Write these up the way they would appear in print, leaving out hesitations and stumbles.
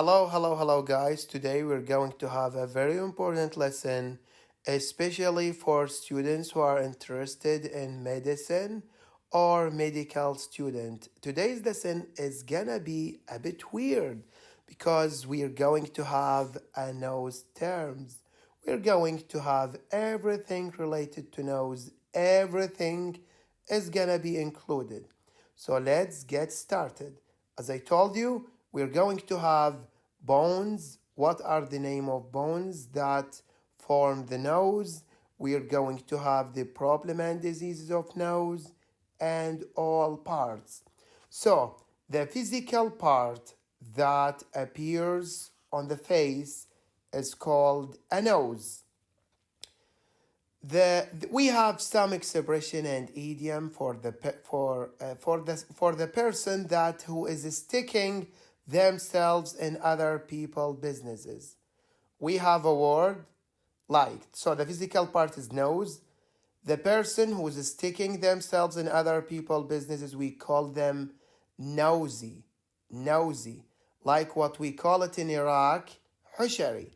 Hello, guys. Today we're going to have a very important lesson, especially for students who are interested in medicine or medical student. Today's lesson is gonna be a bit weird because we're going to have a nose terms. We're going to have everything related to nose. Everything is gonna be included. So let's get started. As I told you, we're going to have bones. What are the name of bones that form the nose? We're going to have the problem and diseases of nose and all parts. So the physical part that appears on the face is called a nose. We have some expression and idiom for the person that who is sticking themselves in other people businesses. We have a word like, so the physical part is nose. The person who is sticking themselves in other people businesses, we call them nosy. Like what we call it in Iraq, hushari.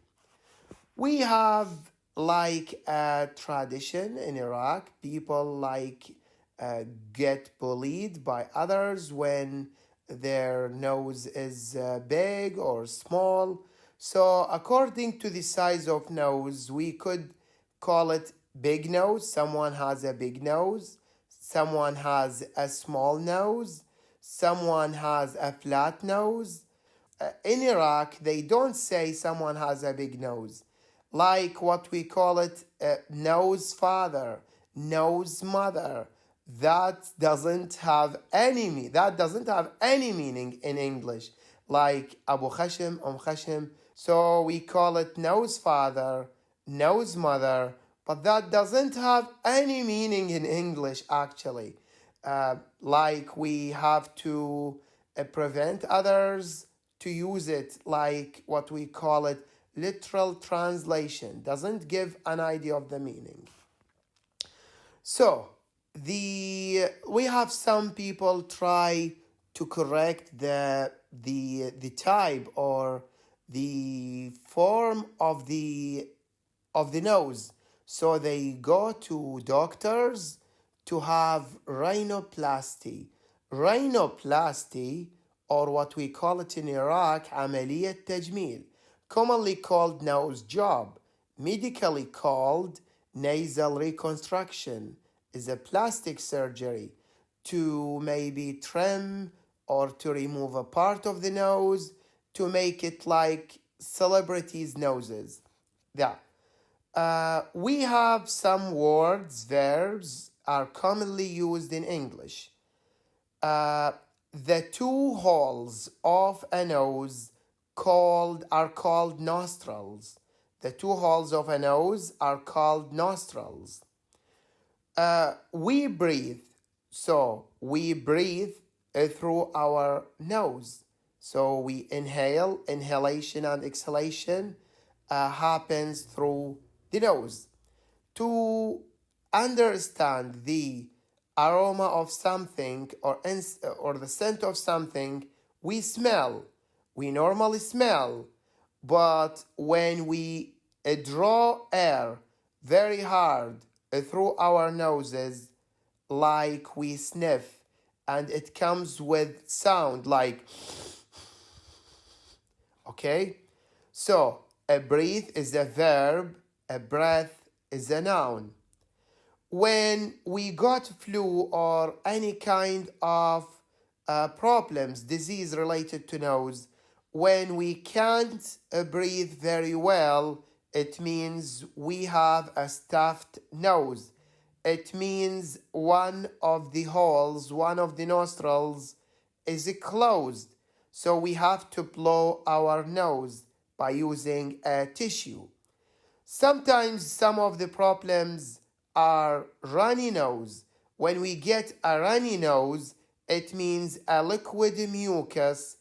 We have like a tradition in Iraq. People get bullied by others when their nose is big or small. So according to the size of nose, we could call it big nose. Someone has a big nose. Someone has a small nose. Someone has a flat nose. In Iraq, they don't say someone has a big nose. Like what we call it, nose father, nose mother. That doesn't have any meaning in English. Like Abu Khashim, Khashim. So we call it nose father, nose mother, but that doesn't have any meaning in English actually. Like we have to prevent others to use it, like what we call it literal translation, doesn't give an idea of the meaning. So we have some people try to correct the type or the form of the nose. So they go to doctors to have rhinoplasty. Rhinoplasty, or what we call it in Iraq, عملية تجميل, commonly called nose job, medically called nasal reconstruction, is a plastic surgery to maybe trim or to remove a part of the nose to make it like celebrities' noses. Yeah. We have some words, verbs are commonly used in English. The two holes of a nose are called nostrils. The two holes of a nose are called nostrils. We breathe. So we breathe through our nose. So we inhale. Inhalation and exhalation happens through the nose. To understand the aroma of something or the scent of something, we smell. We normally smell, but when we draw air very hard through our noses, like we sniff, and it comes with sound like, okay? So a breathe is a verb, a breath is a noun. When we got flu or any kind of problems, disease related to nose, when we can't breathe very well, it means we have a stuffed nose. It means one of the holes, one of the nostrils is closed. So we have to blow our nose by using a tissue. Sometimes some of the problems are runny nose. When we get a runny nose, it means a liquid mucus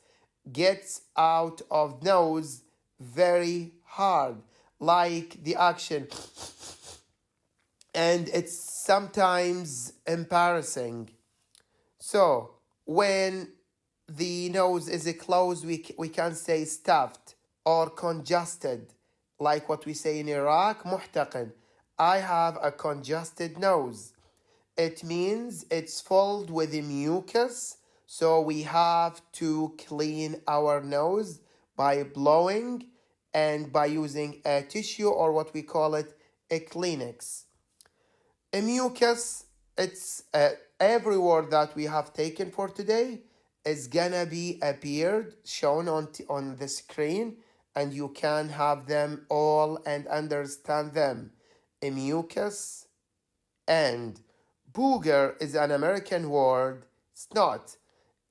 gets out of nose very hard, like the action, and it's sometimes embarrassing. So when the nose is closed, we can say stuffed or congested, like what we say in Iraq, محتقن. I have a congested nose. It means it's filled with mucus, so we have to clean our nose by blowing and by using a tissue or what we call it a Kleenex. A mucus, it's every word that we have taken for today is gonna be appeared shown on the screen, and you can have them all and understand them. A mucus and booger is an American word. Snot.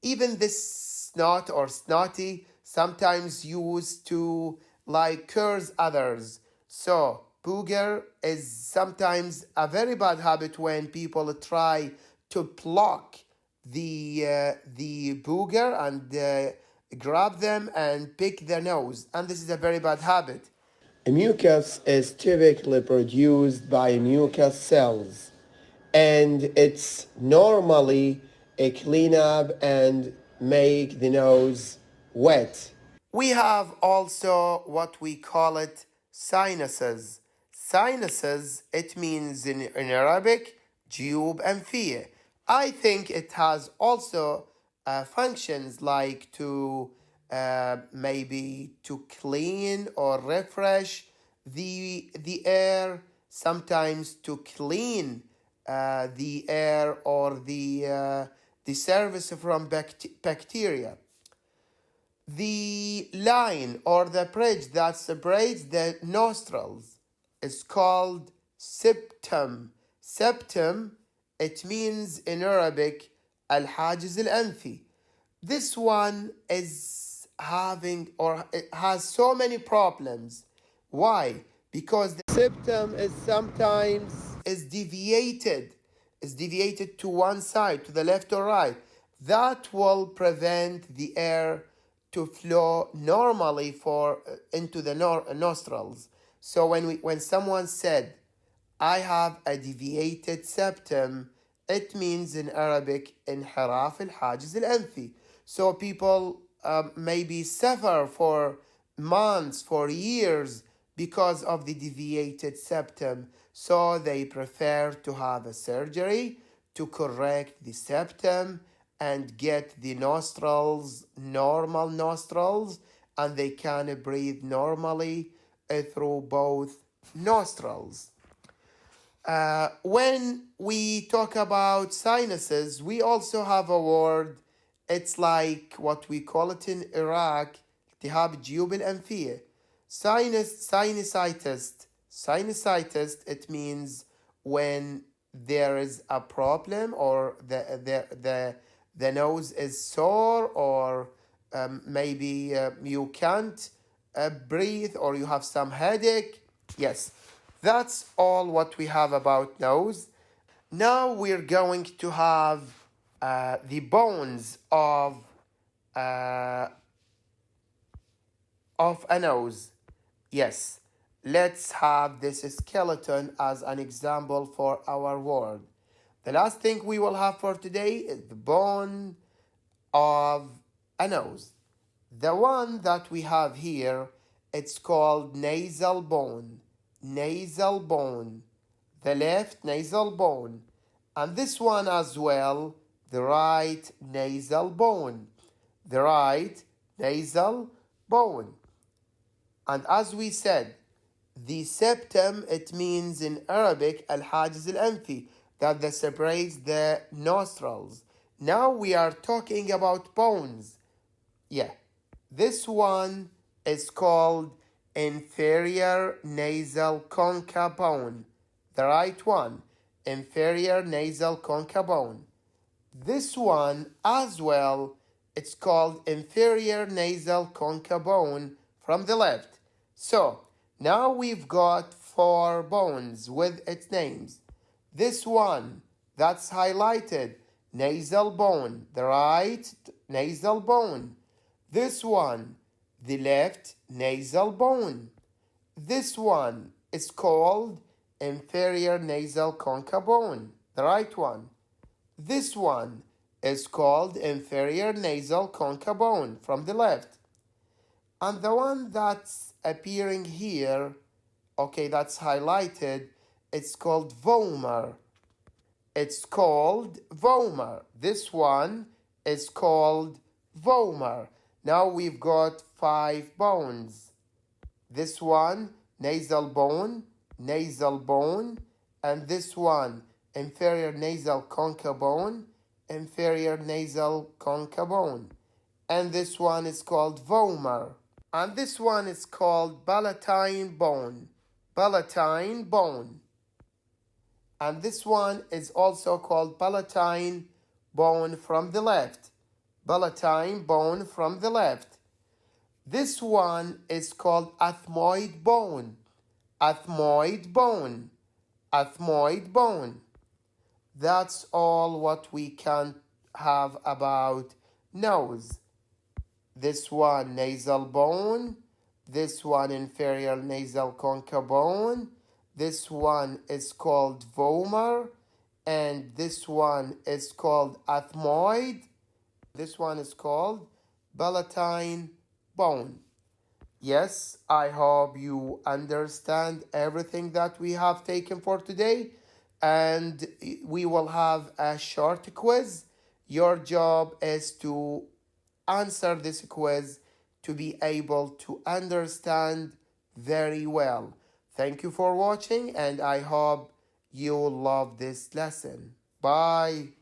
Even this snot or snotty sometimes used to like curse others. So booger is sometimes a very bad habit when people try to pluck the booger and grab them and pick their nose, and this is a very bad habit. A mucus is typically produced by mucus cells, and it's normally a cleanup and make the nose wet. We have also what we call it sinuses. Sinuses, it means in Arabic, جيوب أنفية. I think it has also functions like to maybe to clean or refresh the air, sometimes to clean the air or the surface from bacteria. The line or the bridge that separates the nostrils is called septum. Septum, it means in Arabic الحاجز الأنفي. This one is having or it has so many problems. Why? Because the septum is sometimes deviated to one side, to the left or right. That will prevent the air to flow normally into the nostrils. So when someone said, I have a deviated septum, it means in Arabic انحراف الحاجز الأنفي. So people maybe suffer for months, for years because of the deviated septum. So they prefer to have a surgery to correct the septum and get the nostrils, normal nostrils, and they can breathe normally through both nostrils. When we talk about sinuses, we also have a word. It's like what we call it in Iraq, التهاب الجيوب الأنفية. Sinusitis, it means when there is a problem or the nose is sore or maybe you can't breathe or you have some headache. Yes, that's all what we have about nose. Now we're going to have the bones of a nose. Yes, let's have this skeleton as an example for our word. The last thing we will have for today is the bone of a nose. The one that we have here, it's called nasal bone. Nasal bone. The left nasal bone. And this one as well, the right nasal bone. The right nasal bone. And as we said, the septum, it means in Arabic, الحاجز الأنفي, that separates the nostrils. Now we are talking about bones. Yeah, this one is called inferior nasal concha bone. The right one, inferior nasal concha bone. This one as well, it's called inferior nasal concha bone from the left. So now we've got 4 bones with its names. This one that's highlighted, nasal bone, the right nasal bone. This one, the left nasal bone. This one is called inferior nasal concha bone, the right one. This one, is called inferior nasal concha bone from the left. And the one that's appearing here, okay, that's highlighted, it's called vomer. It's called vomer. This one is called vomer. Now we've got 5 bones. This one, nasal bone, and this one, inferior nasal concha bone, inferior nasal concha bone. And this one is called vomer. And this one is called palatine bone, palatine bone. And this one is also called palatine bone from the left, palatine bone from the left. This one is called ethmoid bone, ethmoid bone, ethmoid bone. That's all what we can have about nose. This one nasal bone, this one inferior nasal concha bone, this one is called vomer, and this one is called ethmoid. This one is called palatine bone. Yes, I hope you understand everything that we have taken for today, and we will have a short quiz. Your job is to answer this quiz to be able to understand very well. Thank you for watching, and I hope you love this lesson. Bye.